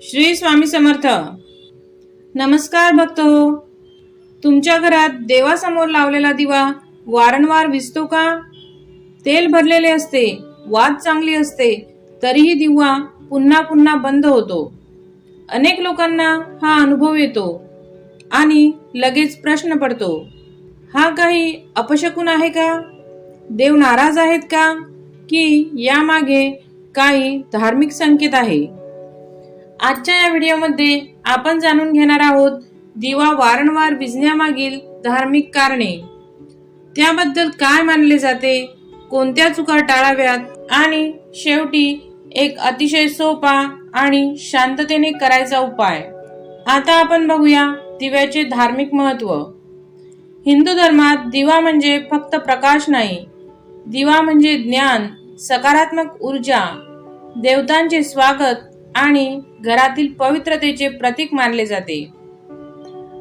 श्री स्वामी समर्थ. नमस्कार भक्त हो. तुमच्या घरात देवासमोर लावलेला दिवा वारंवार विझतो का? तेल भरलेले असते, वात चांगली असते, तरीही दिवा पुन्हा पुन्हा बंद होतो. अनेक लोकांना हा अनुभव येतो आणि लगेच प्रश्न पडतो, हा काही अपशकुन आहे का? देव नाराज आहेत का? की यामागे काही धार्मिक संकेत आहे? आजच्या या व्हिडिओमध्ये आपण जाणून घेणार आहोत दिवा वारंवार विझण्यामागील धार्मिक कारणे, त्याबद्दल काय मानले जाते, कोणत्या चुका टाळाव्यात आणि शेवटी एक अतिशय सोपा आणि शांततेने करायचा उपाय. आता आपण बघूया दिव्याचे धार्मिक महत्त्व. हिंदू धर्मात दिवा म्हणजे फक्त प्रकाश नाही, दिवा म्हणजे ज्ञान, सकारात्मक ऊर्जा, देवतांचे स्वागत आणि घरातील पवित्रतेचे प्रतीक मानले जाते.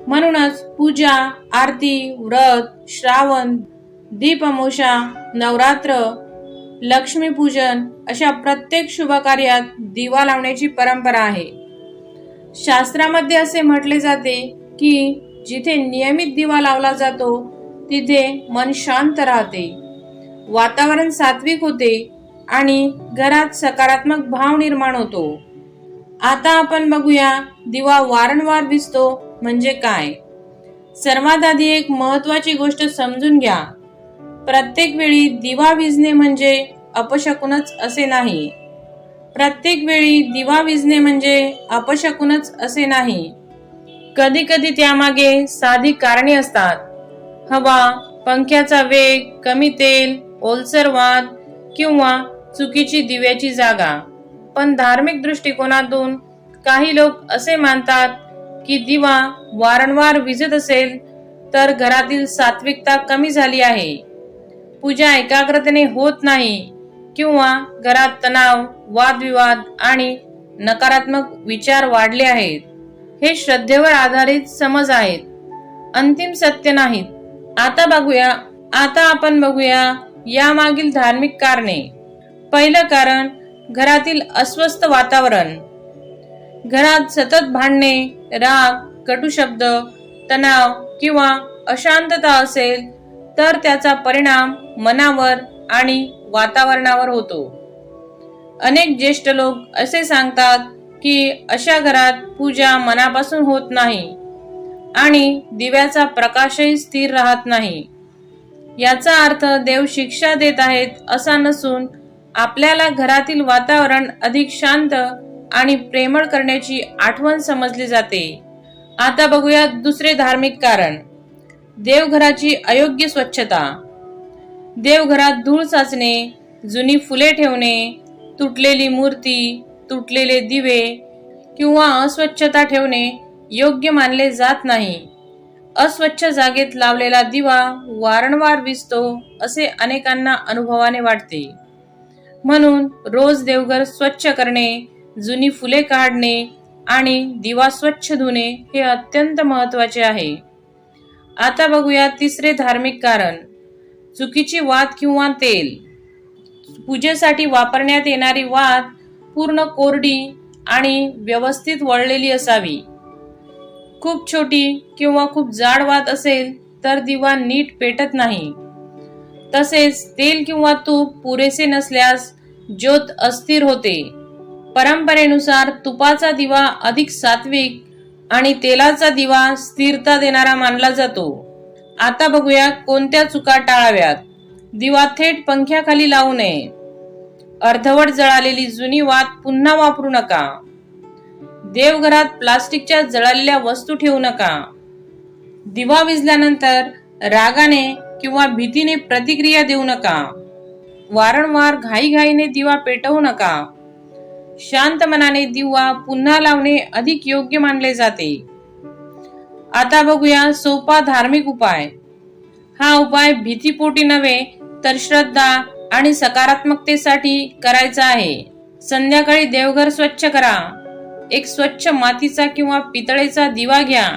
म्हणूनच पूजा, आरती, व्रत, श्रावण, दीपअमावस्या, नवरात्र, लक्ष्मीपूजन अशा प्रत्येक शुभ कार्यात दिवा लावण्याची परंपरा आहे. शास्त्रामध्ये असे म्हटले जाते की जिथे नियमित दिवा लावला जातो तिथे मन शांत राहते, वातावरण सात्विक होते आणि घरात सकारात्मक भाव निर्माण होतो. आता आपण बघूया दिवा वारंवार विझतो म्हणजे काय. सर्वात आधी एक महत्वाची गोष्ट समजून घ्या. प्रत्येक वेळी दिवा विझणे म्हणजे अपशकुनच असे नाही. प्रत्येक वेळी दिवा विझणे म्हणजे अपशकुनच असे नाही. कधी कधी त्यामागे साधी कारणे असतात. हवा, पंख्याचा वेग, कमी तेल, ओलसर वात किंवा चुकीची दिव्याची जागा. पण धार्मिक दृष्टिकोनातून काही लोक असे मानतात की दिवा वारंवार विझत असेल तर घरातील सात्विकता कमी झाली आहे, पूजा एकाग्रतेने होत नाही किंवा घरात तणाव, वादविवाद आणि नकारात्मक विचार वाढले आहेत. हे श्रद्धेवर आधारित समज आहेत, अंतिम सत्य नाहीत. आता आपण बघूया यामागील धार्मिक कारणे. पहिलं कारण, घरातील अस्वस्थ वातावरण. घरात सतत भांडणे, राग, कटू शब्द, तणाव किंवा अशांतता असेल तर त्याचा परिणाम मनावर आणि वातावरणावर होतो. अनेक ज्येष्ठ लोक असे सांगतात की अशा घरात पूजा मनापासून होत नाही आणि दिव्याचा प्रकाशही स्थिर राहत नाही. याचा अर्थ देव शिक्षा देत आहेत असा नसून आपल्याला घरातील वातावरण अधिक शांत आणि प्रेमळ करण्याची आठवण समजली जाते. आता बघूया दुसरे धार्मिक कारण, देवघराची अयोग्य स्वच्छता. देवघरात धूळ साचणे, जुनी फुले ठेवणे, तुटलेली मूर्ती, तुटलेले दिवे किंवा अस्वच्छता ठेवणे योग्य मानले जात नाही. अस्वच्छ जागेत लावलेला दिवा वारंवार विझतो असे अनेकांना अनुभवाने वाटते. म्हणून रोज देवघर स्वच्छ करणे, जुनी फुले काढणे आणि दिवा स्वच्छ धुणे हे अत्यंत महत्वाचे आहे. आता बघूया तिसरे धार्मिक कारण, चुकीची वात किंवा तेल. पूजेसाठी वापरण्यात येणारी वात पूर्ण कोरडी आणि व्यवस्थित वळलेली असावी. खूप छोटी किंवा खूप जाड वात असेल तर दिवा नीट पेटत नाही. तसेच तेल किंवा तूप पुरेसे नसल्यास ज्योत अस्थिर होते. परंपरेनुसार तुपाचा दिवा अधिक सात्विक आणि तेलाचा दिवा स्थिरता देणारा मानला जातो. आता बघूया कोणत्या चुका टाळाव्यात. दिवा थेट पंख्याखाली लावू नये. अर्धवट जळालेली जुनी वात पुन्हा वापरू नका. देवघरात प्लास्टिकच्या जळालेल्या वस्तू ठेवू नका. दिवा विझल्यानंतर रागाने किंवा भीतीने प्रतिक्रिया देऊ नका. वारंवार घाईघाईने दिवा पेटवू नका. शांत मनाने दिवा पुन्हा लावणे अधिक योग्य मानले जाते. आता बघूया सोपा धार्मिक उपाय. हा उपाय भीतीपोटी नव्हे तर श्रद्धा आणि सकारात्मकतेसाठी करायचा आहे. संध्याकाळी देवघर स्वच्छ करा. एक स्वच्छ मातीचा किंवा पितळेचा दिवा घ्या.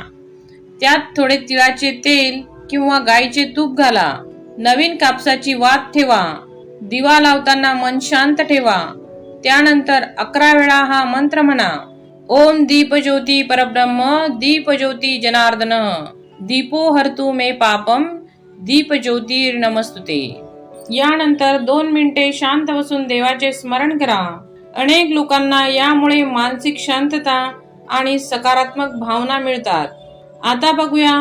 त्यात थोडे तिळाचे तेल किंवा गाईचे तूप घाला. नवीन कापसाची वात ठेवा. दिवा लावताना मन शांत ठेवा. त्यानंतर 11 वेळा हा मंत्र म्हणा, ओम दीपज्योती परब्रह्म दीपज्योती जनार्दन दीपो हरतु मे पापम दीपज्योतीर नमस्तुते. यानंतर 2 मिनिटे शांत बसून देवाचे स्मरण करा. अनेक लोकांना यामुळे मानसिक शांतता आणि सकारात्मक भावना मिळतात. आता बघूया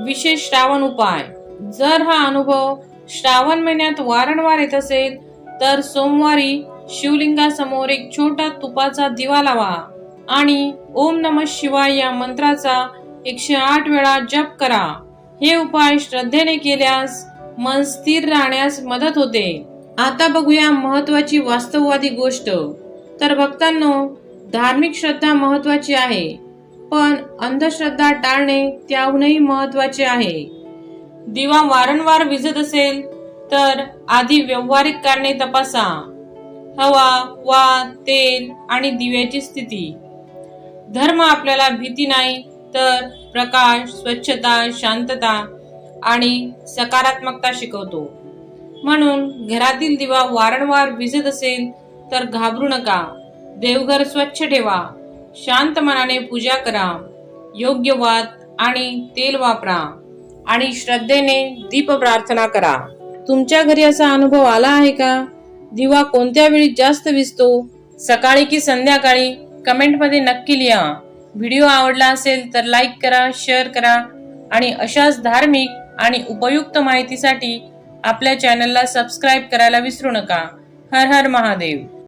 विशेष श्रावण उपाय. जर हा अनुभव श्रावण महिन्यात वारंवार येत असेल तर सोमवारी शिवलिंगासमोर एक छोटा तुपाचा दिवा लावा आणि ओम नमः शिवाय या मंत्राचा 108 वेळा जप करा. हे उपाय श्रद्धेने केल्यास मन स्थिर राहण्यास मदत होते. आता बघूया महत्वाची वास्तववादी गोष्ट. तर भक्तांनो, धार्मिक श्रद्धा महत्वाची आहे, पण अंधश्रद्धा टाळणे त्याहूनही महत्वाचे आहे. दिवा वारंवार विझत असेल तर आधी व्यावहारिक कारणे तपासा. हवा, वात, तेल आणि दिव्याची स्थिती. धर्म आपल्याला भीती नाही तर प्रकाश, स्वच्छता, शांतता आणि सकारात्मकता शिकवतो. म्हणून घरातील दिवा वारंवार विझत असेल तर घाबरू नका. देवघर स्वच्छ ठेवा, शांत मनाने पूजा करा, योग्य वात आणि तेल वापरा आणि श्रद्धेने दीप प्रार्थना करा. तुमच्या घरी असा अनुभव आला आहे का? दिवा कोणत्या वेळी जास्त विझतो, सकाळी की संध्याकाळी? कमेंटमध्ये नक्की लिहा. व्हिडिओ आवडला असेल तर लाईक करा, शेअर करा आणि अशाच धार्मिक आणि उपयुक्त माहितीसाठी आपल्या चॅनलला सबस्क्राईब करायला विसरू नका. हर हर महादेव.